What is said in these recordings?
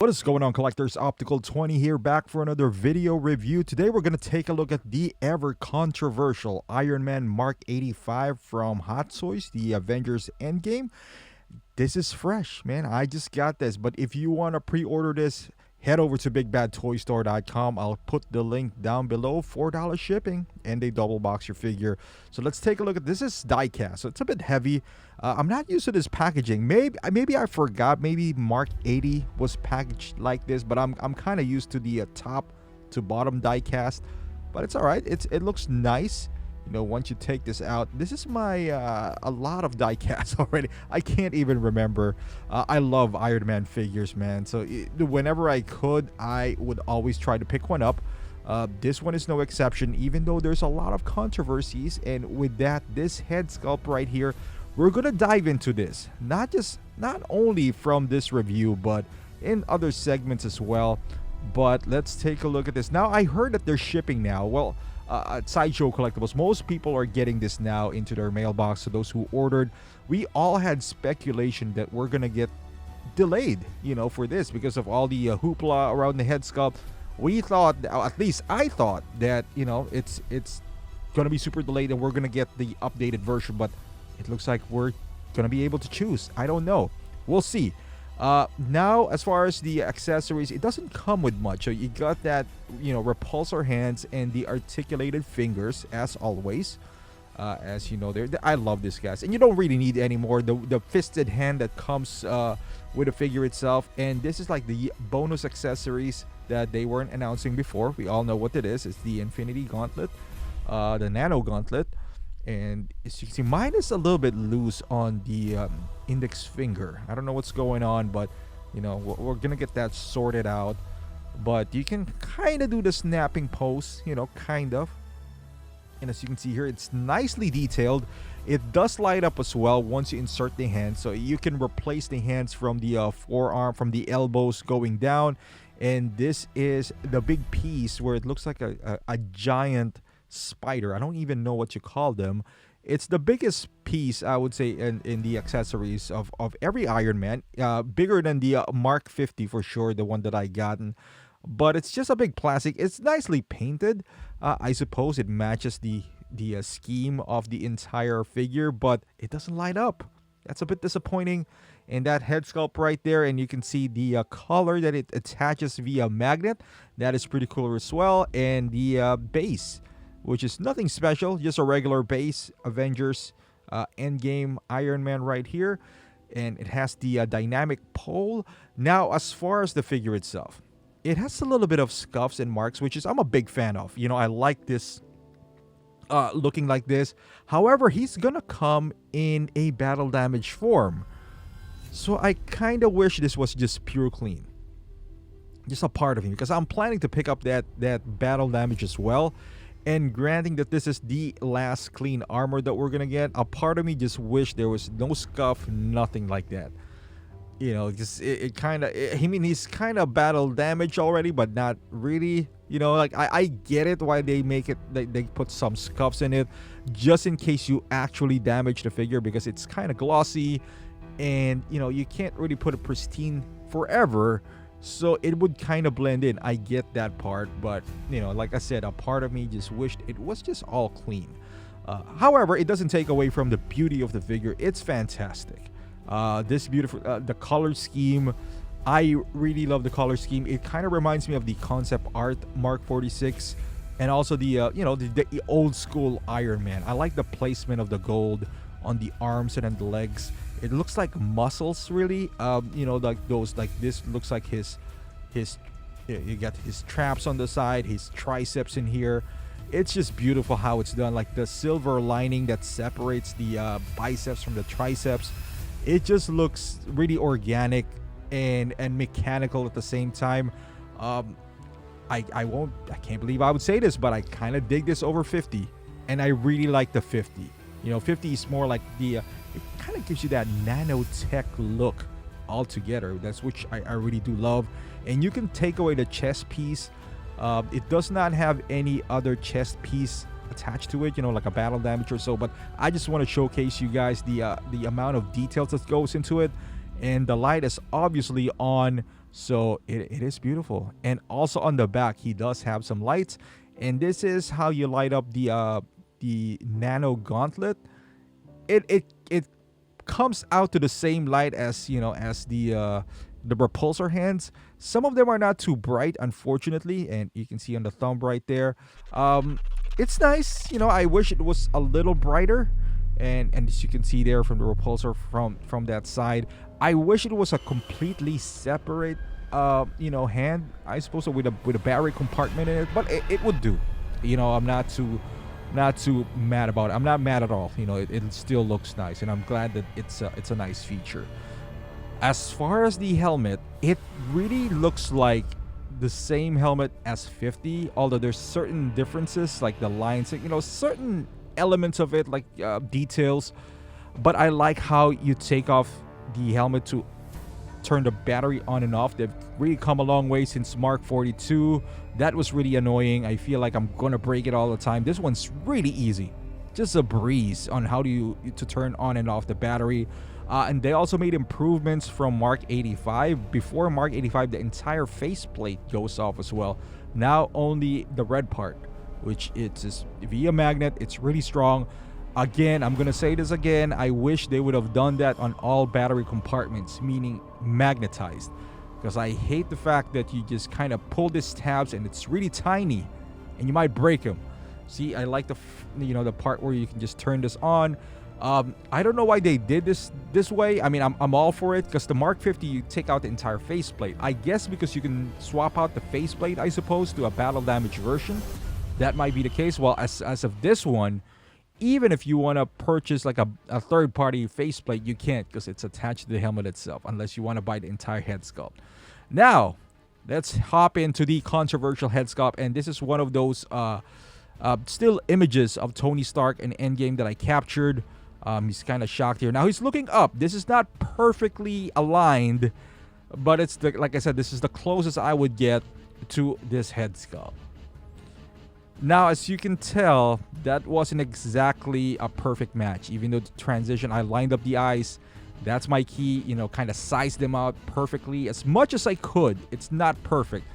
What is going on, collectors? Optical 20 here, back for another video review. Today we're going to take a look at the ever controversial Iron Man Mark 85 from Hot Toys, the Avengers Endgame. This is fresh, man. I just got this, but if you want to pre-order this, head over to bigbadtoystore.com. I'll put the link down below. $4 shipping, and they double box your figure. So let's take a look at this. Is die cast, so it's a bit heavy. I'm not used to this packaging. Maybe I forgot. Maybe Mark 80 was packaged like this, but I'm kind of used to the top to bottom die cast. But it's all right. It looks nice. You know, once you take this out, this is my a lot of die casts already. I can't even remember. I love Iron Man figures, man. So whenever I could, I would always try to pick one up. This one is no exception, even though there's a lot of controversies. And with that, this head sculpt right here, we're gonna dive into this. Not only from this review, but in other segments as well. But let's take a look at this. Now, I heard that they're shipping now. Well, at Sideshow Collectibles, most people are getting this now into their mailbox. So those who ordered, we all had speculation that we're gonna get delayed, you know, for this because of all the hoopla around the head sculpt. We thought, at least I thought, that, you know, it's gonna be super delayed and we're gonna get the updated version, but it looks like we're gonna be able to choose. I don't know, we'll see. Now, as far as the accessories, it doesn't come with much. So you got that, you know, repulsor hands and the articulated fingers, as always. As you know, I love this, guys, and you don't really need any more. The fisted hand that comes with the figure itself, and this is like the bonus accessories that they weren't announcing before. We all know what it is. It's the Infinity Gauntlet, the Nano Gauntlet. And as you can see, mine is a little bit loose on the index finger. I don't know what's going on, but you know, we're gonna get that sorted out. But you can kind of do the snapping pose, you know, kind of. And as you can see here, it's nicely detailed. It does light up as well once you insert the hand, so you can replace the hands from the forearm, from the elbows going down. And this is the big piece where it looks like a giant spider. I don't even know what you call them. It's the biggest piece, I would say, in the accessories of every Iron Man. Bigger than the Mark 50 for sure, the one that I gotten. But it's just a big plastic. It's nicely painted. I suppose it matches the scheme of the entire figure, but it doesn't light up. That's a bit disappointing. And that head sculpt right there, and you can see the color that it attaches via magnet. That is pretty cool as well. And the base, which is nothing special, just a regular base Avengers Endgame Iron Man right here. And it has the dynamic pole. Now, as far as the figure itself, it has a little bit of scuffs and marks, which is I'm a big fan of. You know, I like this looking like this. However, he's gonna come in a battle damage form. So I kind of wish this was just pure clean. Just a part of him, because I'm planning to pick up that battle damage as well. And granting that this is the last clean armor that we're gonna get, a part of me just wish there was no scuff, nothing like that. You know, just it kind of, I mean, he's kind of battle damage already, but not really. You know, like I get it why they make it, they put some scuffs in it, just in case you actually damage the figure, because it's kind of glossy, and you know, you can't really put it pristine forever. So it would kind of blend in. I get that part, but you know, like I said, a part of me just wished it was just all clean. However, it doesn't take away from the beauty of the figure. It's fantastic. This beautiful, the color scheme, I really love the color scheme. It kind of reminds me of the concept art Mark 46, and also the you know, the old school Iron Man. I like the placement of the gold on the arms and on the legs. It looks like muscles, really. You know, like those, like this looks like his you got his traps on the side, his triceps in here. It's just beautiful how it's done, like the silver lining that separates the biceps from the triceps. It just looks really organic and mechanical at the same time. I can't believe I would say this, but I kind of dig this over 50, and I really like the 50. You know, 50 is more like the it kind of gives you that nanotech look altogether. That's which I really do love. And you can take away the chest piece. It does not have any other chest piece attached to it, you know, like a battle damage or so, but I just want to showcase you guys the amount of details that goes into it. and the light is obviously on, so it is beautiful. And also on the back, he does have some lights, and this is how you light up the Nano Gauntlet. It comes out to the same light as as the repulsor hands. Some of them are not too bright, unfortunately, and you can see on the thumb right there. It's nice. I wish it was a little brighter, and as you can see there from the repulsor from that side, I wish it was a completely separate hand, I suppose, with a battery compartment in it, but it would do. I'm not too mad about it. I'm not mad at all. It still looks nice, and I'm glad that it's a nice feature. As far as the helmet, it really looks like the same helmet as 50, although there's certain differences, like the lines, certain elements of it, like details. But I like how you take off the helmet to turn the battery on and off. They've really come a long way since Mark 42. That was really annoying. I feel like I'm gonna break it all the time. This one's really easy, just a breeze on how to turn on and off the battery. And they also made improvements from Mark 85. Before Mark 85, the entire faceplate goes off as well. Now only the red part, which it's just via magnet. It's really strong. Again, I'm gonna say this again. I wish they would have done that on all battery compartments, meaning magnetized, because I hate the fact that you just kind of pull these tabs and it's really tiny, and you might break them. See, I like the part where you can just turn this on. I don't know why they did this way. I mean, I'm all for it, because the Mark 50, you take out the entire faceplate. I guess because you can swap out the faceplate, I suppose, to a battle damage version. That might be the case. Well, as of this one, even if you want to purchase like a third-party faceplate, you can't, because it's attached to the helmet itself, unless you want to buy the entire head sculpt. Now, let's hop into the controversial head sculpt, and this is one of those still images of Tony Stark in Endgame that I captured. He's kind of shocked here. Now he's looking up. This is not perfectly aligned, but it's like I said, this is the closest I would get to this head sculpt. Now, as you can tell, that wasn't exactly a perfect match. Even though the transition, I lined up the eyes. That's my key, kind of sized them out perfectly as much as I could. It's not perfect.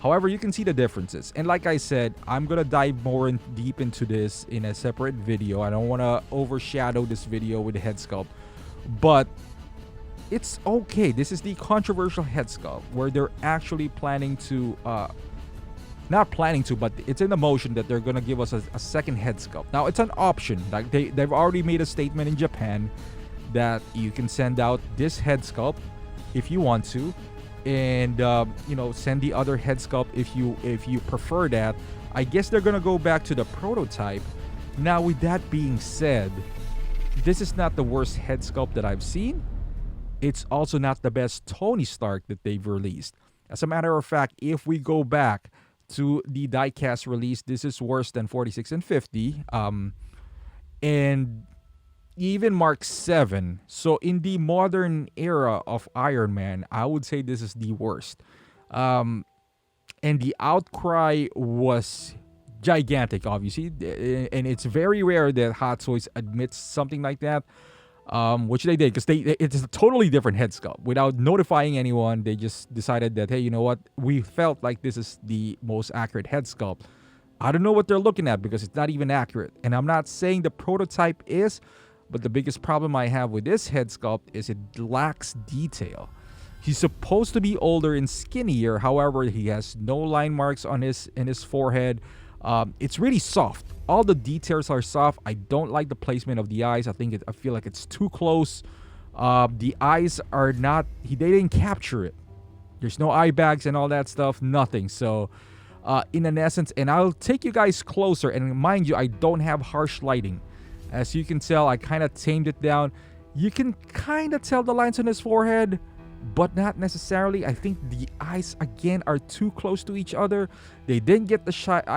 However, you can see the differences. And like I said, I'm going to dive more deep into this in a separate video. I don't want to overshadow this video with the head sculpt. But it's okay. This is the controversial head sculpt where they're actually planning to... not planning to, but it's in the motion that they're going to give us a second head sculpt. Now, it's an option. Like they've already made a statement in Japan that you can send out this head sculpt if you want to, and send the other head sculpt if you prefer that. I guess they're gonna go back to the prototype. Now, with that being said, this is not the worst head sculpt that I've seen. It's also not the best Tony Stark that they've released. As a matter of fact, if we go back to the diecast release, this is worse than 46 and 50, and even Mark 7. So in the modern era of Iron Man, I would say this is the worst. And the outcry was gigantic, obviously, and it's very rare that Hot Toys admits something like that, which they did, because it's a totally different head sculpt. Without notifying anyone, they just decided that, hey, you know what, we felt like this is the most accurate head sculpt. I don't know what they're looking at, because it's not even accurate. And I'm not saying the prototype is, but the biggest problem I have with this head sculpt is it lacks detail. He's supposed to be older and skinnier. However, he has no line marks on his forehead. It's really soft. All the details are soft. I don't like the placement of the eyes. I feel like it's too close. The eyes are not... They didn't capture it. There's no eye bags and all that stuff. Nothing. So, in an essence, and I'll take you guys closer. And mind you, I don't have harsh lighting. As you can tell, I kind of tamed it down. You can kind of tell the lines on his forehead, but not necessarily. I think the eyes, again, are too close to each other. They didn't get the shape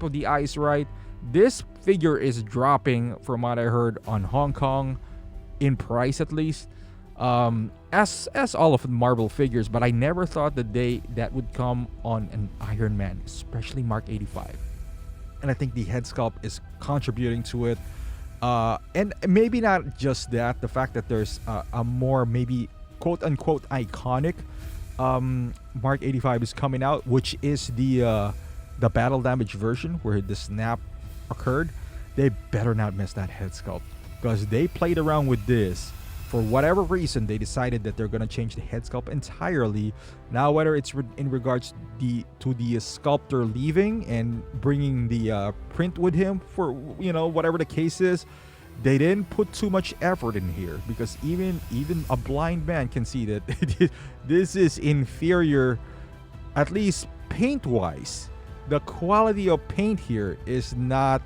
of the eyes right. This figure is dropping, from what I heard, on Hong Kong, in price at least, as all of the Marvel figures. But I never thought the day that would come on an Iron Man, especially Mark 85. And I think the head sculpt is contributing to it. And maybe not just that, the fact that there's a more maybe quote unquote iconic Mark 85 is coming out, which is the battle damage version where the snap occurred. They better not miss that head sculpt, because they played around with this. For whatever reason, they decided that they're gonna change the head sculpt entirely. Now, whether it's in regards to the sculptor leaving and bringing the print with him, for whatever the case is, they didn't put too much effort in here, because even a blind man can see that this is inferior, at least paint wise. The quality of paint here is not.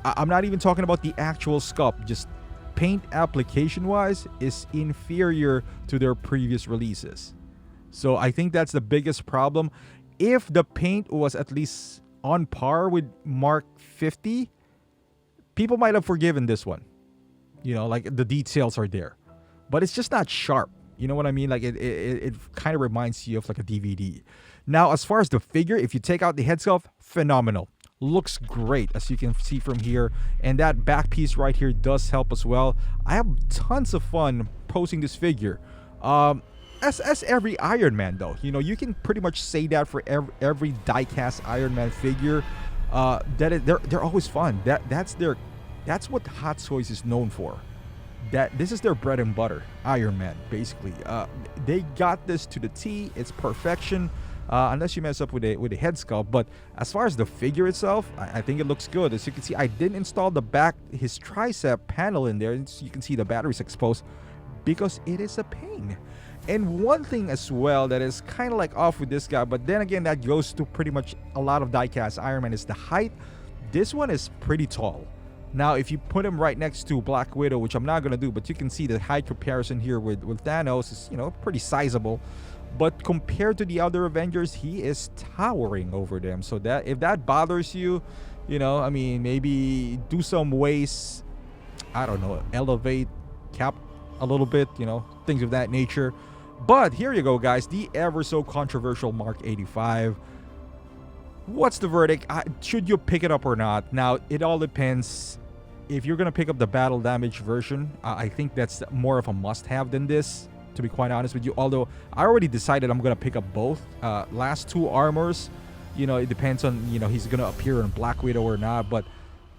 I'm not even talking about the actual sculpt, just paint application wise is inferior to their previous releases. So I think that's the biggest problem. If the paint was at least on par with Mark 50, people might have forgiven this one. Like the details are there, but it's just not sharp. You know what I mean? Like it kind of reminds you of like a DVD. Now, as far as the figure, if you take out the head sculpt, phenomenal. Looks great, as you can see from here, and that back piece right here does help as well. I have tons of fun posing this figure. As every Iron Man, though, you can pretty much say that for every die-cast Iron Man figure. They're always fun. That's what Hot Toys is known for. This is their bread and butter, Iron Man, basically. They got this to the T. It's perfection. Unless you mess up with the head sculpt. But as far as the figure itself, I think it looks good. As you can see, I didn't install his tricep panel in there, so you can see the batteries exposed, because it is a pain. And one thing as well that is kind of like off with this guy, but then again, that goes to pretty much a lot of diecast Iron Man, is the height. This one is pretty tall. Now, if you put him right next to Black Widow, which I'm not going to do, but you can see the height comparison here with Thanos is, pretty sizable. But compared to the other Avengers, he is towering over them. So that if that bothers you, I mean, maybe do some ways, I don't know, elevate Cap a little bit, things of that nature. But here you go, guys, the ever so controversial Mark 85. What's the verdict? Should you pick it up or not? Now, it all depends. If you're going to pick up the battle damage version, I think that's more of a must-have than this, to be quite honest with you. Although I already decided I'm gonna pick up both. Last two armors, it depends on he's gonna appear in Black Widow or not. But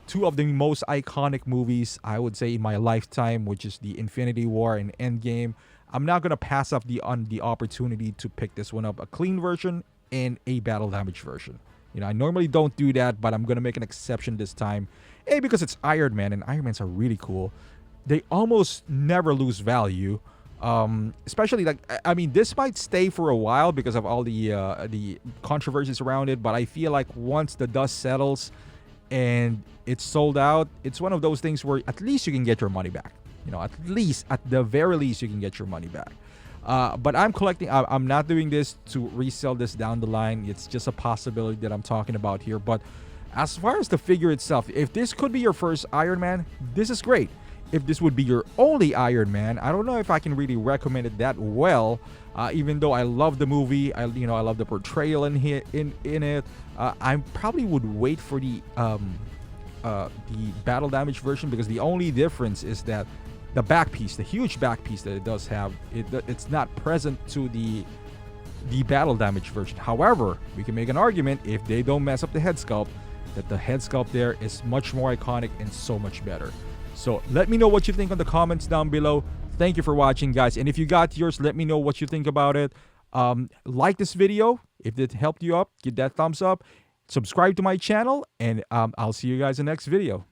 two of the most iconic movies, I would say, in my lifetime, which is the Infinity War and Endgame. I'm not gonna pass up the opportunity to pick this one up, a clean version and a battle damage version. I normally don't do that, but I'm gonna make an exception this time. Because it's Iron Man, and Iron Mans are really cool. They almost never lose value. Especially this might stay for a while because of all the controversies around it, but I feel like once the dust settles and it's sold out, it's one of those things where at least you can get your money back. At the very least, you can get your money back. But I'm collecting. I'm not doing this to resell this down the line. It's just a possibility that I'm talking about here. But as far as the figure itself, if this could be your first Iron Man, this is great. If this would be your only Iron Man, I don't know if I can really recommend it that well. Even though I love the movie, I love the portrayal in it. I probably would wait for the battle damage version, because the only difference is that the back piece, the huge back piece that it does have, it's not present to the battle damage version. However, we can make an argument, if they don't mess up the head sculpt, that the head sculpt there is much more iconic and so much better. So let me know what you think on the comments down below. Thank you for watching, guys. And if you got yours, let me know what you think about it. Like this video. If it helped you up, give that thumbs up. Subscribe to my channel. And I'll see you guys in the next video.